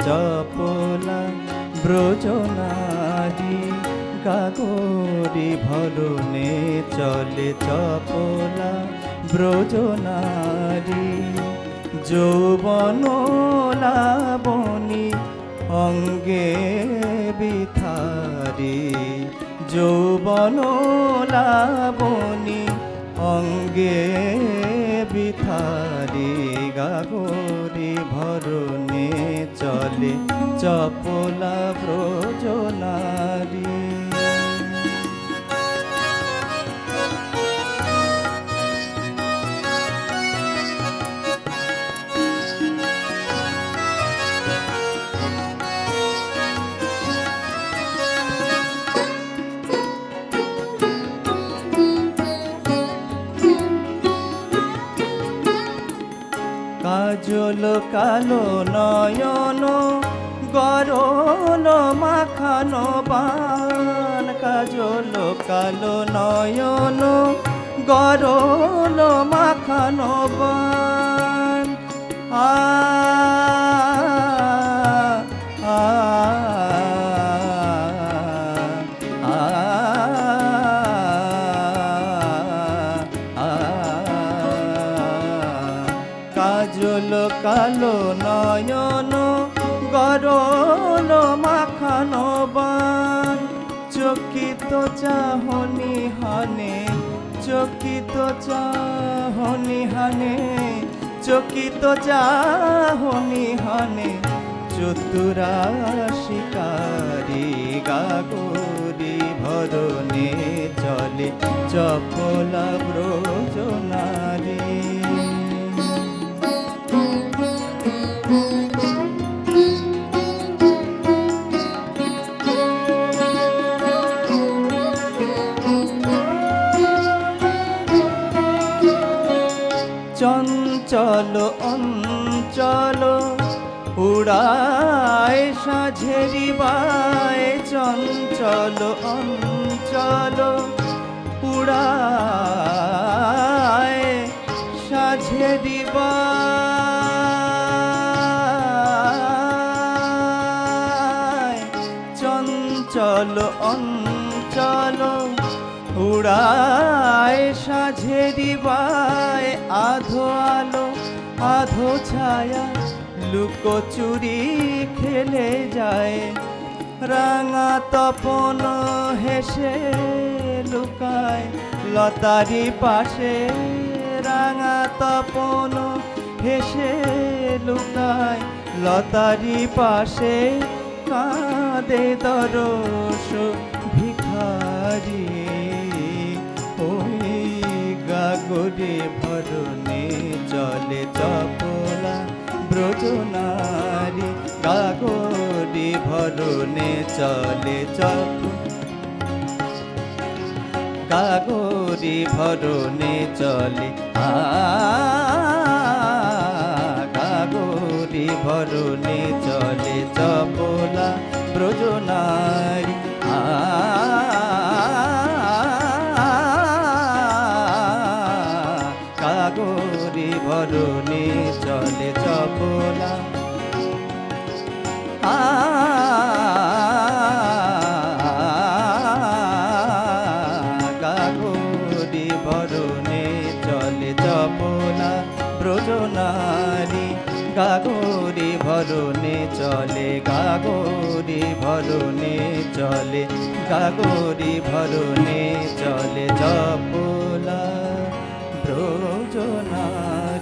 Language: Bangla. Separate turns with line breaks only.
চপলা ব্রজনারী গাগরি ভরণে চলে চপলা ব্রজনারী যৌবন লাবণী অঙ্গে বিথারি যৌবন লাবণী অঙ্গে বিথারি গাগরি ভরণে চলে চপলা ব্রজনারী কাজল কালো নয়ন গরল মাখানো বান কাজল কালো নয়ন গরল মাখানো বান আ আ কাজল কালো নয়ন গরল মাখানো বান চকিত চাহনি হানে চকিত চাহনি হানে চকিত চাহনি হানে চতুরা শিকারি গাগরি ভরণে চলে চপলা ব্রজনারী চঞ্চল অঞ্চল উড়ায় সাঝেরি বায় চঞ্চল অঞ্চল উড়ায় সাঝেরি বায় চঞ্চল অঞ্চল উড়ায় সাঝেরি বায় আধো আলো আধো ছায়া লুকোচুরি খেলে যায় রাঙা তপন হেসে লুকায় লতারি পাশে রাঙা তপন হেসে লুকায় লতারি পাশে কাঁদে দরস ভিখারি ওই গাগরে ভরণে চলে চপলা ব্রজনারী গাগরে ভরণে চলে গাগরে ভরণে চলে গাগরে ভরণে চলে চপলা ব্রজনারী গাগরে ভরণে চলে চপলা গাগরে ভরণে চলে চপলা ব্রজনারী গাগরে ভরণে চলে গাগরে ভরণে চলে গাগরে ভরণে চলে চপলা ব্রজনারী।